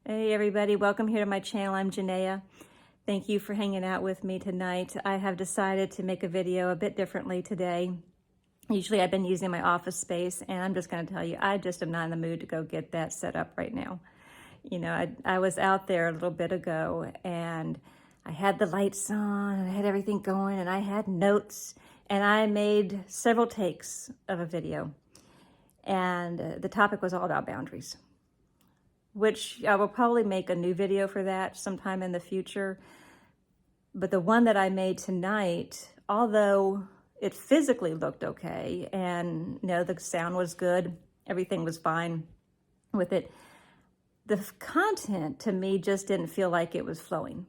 Hey everybody, welcome here to my channel. I'm Janaea. Thank you for hanging out with me tonight. I have decided to make a video a bit differently today. Usually I've been using my office space, and I'm just going to tell you, I just am not in the mood to go get that set up right now. You know, I was out there a little bit ago and I had the lights on and I had everything going and I had notes and I made several takes of a video. And the topic was all about boundaries, which I will probably make a new video for that sometime in the future. But the one that I made tonight, although it physically looked okay and the sound was good, everything was fine with it, the content to me just didn't feel like it was flowing.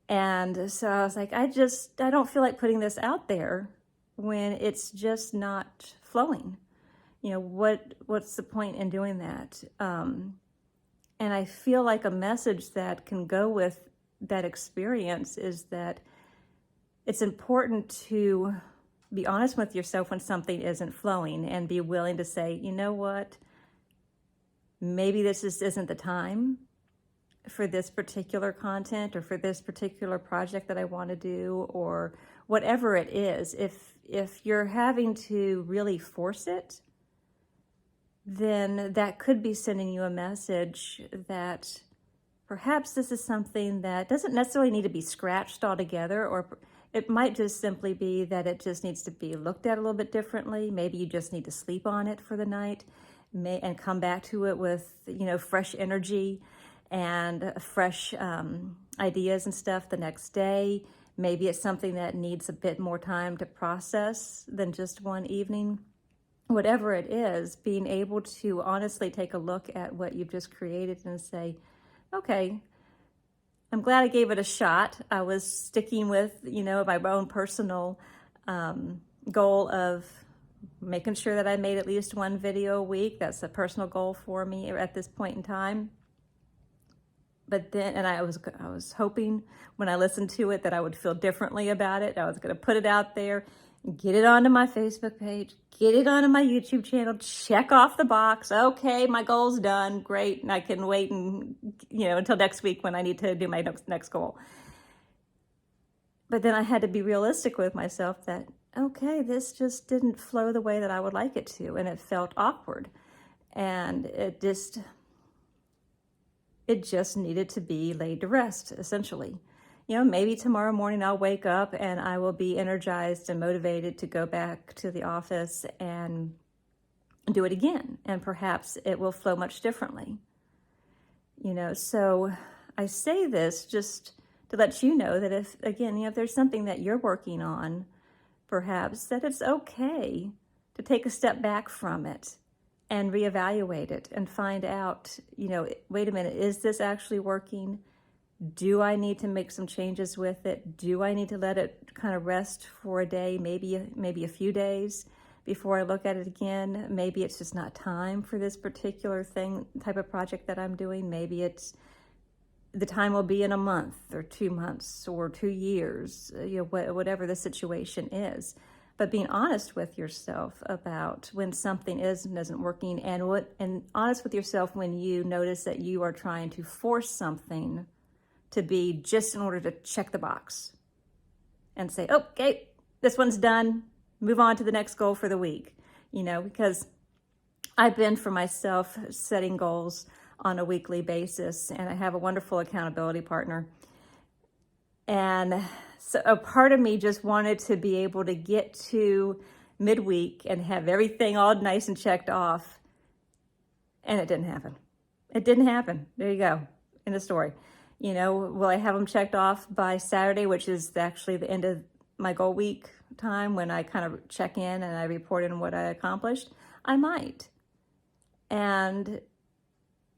And so I was like, I don't feel like putting this out there when it's just not flowing. What's the point in doing that? And I feel like a message that can go with that experience is that it's important to be honest with yourself when something isn't flowing and be willing to say, you know what, maybe this isn't the time for this particular content or for this particular project that I want to do, or whatever it is. If you're having to really force it, then that could be sending you a message that perhaps this is something that doesn't necessarily need to be scratched altogether, or it might just simply be that it just needs to be looked at a little bit differently. Maybe you just need to sleep on it for the night and come back to it with, fresh energy and fresh ideas and stuff the next day. Maybe it's something that needs a bit more time to process than just one evening. Whatever it is, being able to honestly take a look at what you've just created and say, okay, I'm glad I gave it a shot. I was sticking with, my own personal goal of making sure that I made at least one video a week. That's a personal goal for me at this point in time. But then, and I was hoping when I listened to it that I would feel differently about it. I was going to put it out there, get it onto my Facebook page, get it onto my YouTube channel, check off the box. Okay, my goal's done. Great. And I can wait and, until next week when I need to do my next goal. But then I had to be realistic with myself that, okay, this just didn't flow the way that I would like it to. And it felt awkward. And it just needed to be laid to rest, essentially. Maybe tomorrow morning I'll wake up and I will be energized and motivated to go back to the office and do it again. And perhaps it will flow much differently. So I say this just to let you know that if there's something that you're working on, perhaps that it's okay to take a step back from it and reevaluate it and find out, wait a minute, is this actually working? Do I need to make some changes with it? Do I need to let it kind of rest for a day, maybe a few days before I look at it again? Maybe it's just not time for this particular type of project that I'm doing. Maybe the time will be in a month or 2 months or 2 years, whatever the situation is. But being honest with yourself about when something is and isn't working, and honest with yourself when you notice that you are trying to force something to be just in order to check the box and say, okay, this one's done, move on to the next goal for the week. Because I've been for myself setting goals on a weekly basis, and I have a wonderful accountability partner. And so a part of me just wanted to be able to get to midweek and have everything all nice and checked off. And it didn't happen. It didn't happen. There you go. In the story. Will I have them checked off by Saturday, which is actually the end of my goal week time when I kind of check in and I report in what I accomplished? I might. And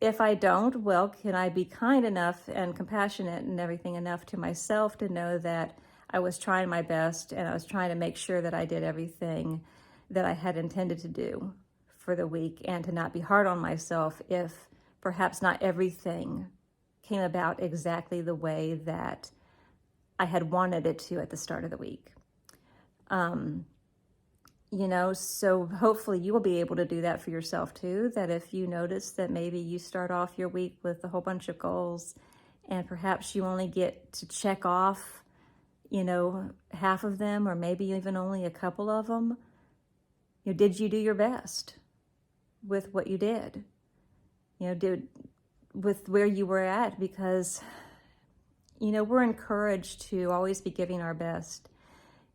if I don't, well, can I be kind enough and compassionate and everything enough to myself to know that I was trying my best and I was trying to make sure that I did everything that I had intended to do for the week, and to not be hard on myself if perhaps not everything came about exactly the way that I had wanted it to at the start of the week. So hopefully you will be able to do that for yourself too, that if you notice that maybe you start off your week with a whole bunch of goals and perhaps you only get to check off, half of them or maybe even only a couple of them, did you do your best with what you did? With where you were at, because, we're encouraged to always be giving our best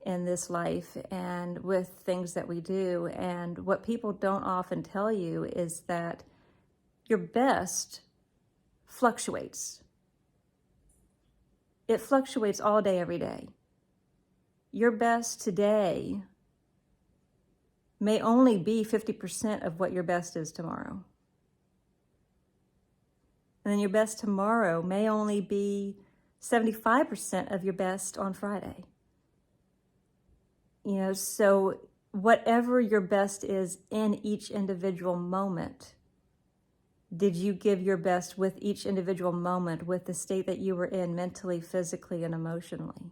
in this life and with things that we do. And what people don't often tell you is that your best fluctuates. It fluctuates all day, every day. Your best today may only be 50% of what your best is tomorrow. And then your best tomorrow may only be 75% of your best on Friday. So whatever your best is in each individual moment, did you give your best with each individual moment, with the state that you were in mentally, physically, and emotionally?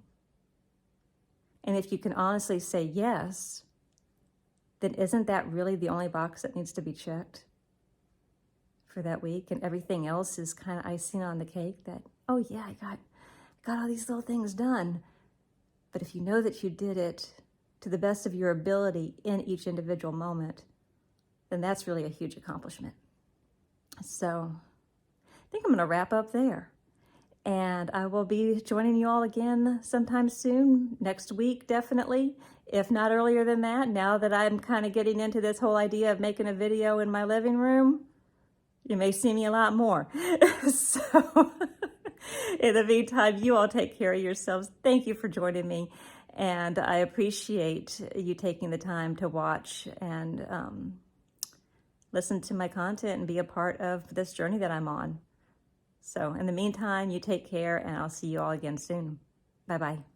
And if you can honestly say yes, then isn't that really the only box that needs to be checked for that week? And everything else is kind of icing on the cake that, oh yeah, I got all these little things done. But if you know that you did it to the best of your ability in each individual moment, then that's really a huge accomplishment. So I think I'm going to wrap up there. And I will be joining you all again sometime soon, next week definitely, if not earlier than that. Now that I'm kind of getting into this whole idea of making a video in my living room, you may see me a lot more. So in the meantime, you all take care of yourselves. Thank you for joining me. And I appreciate you taking the time to watch and listen to my content and be a part of this journey that I'm on. So in the meantime, you take care, and I'll see you all again soon. Bye-bye.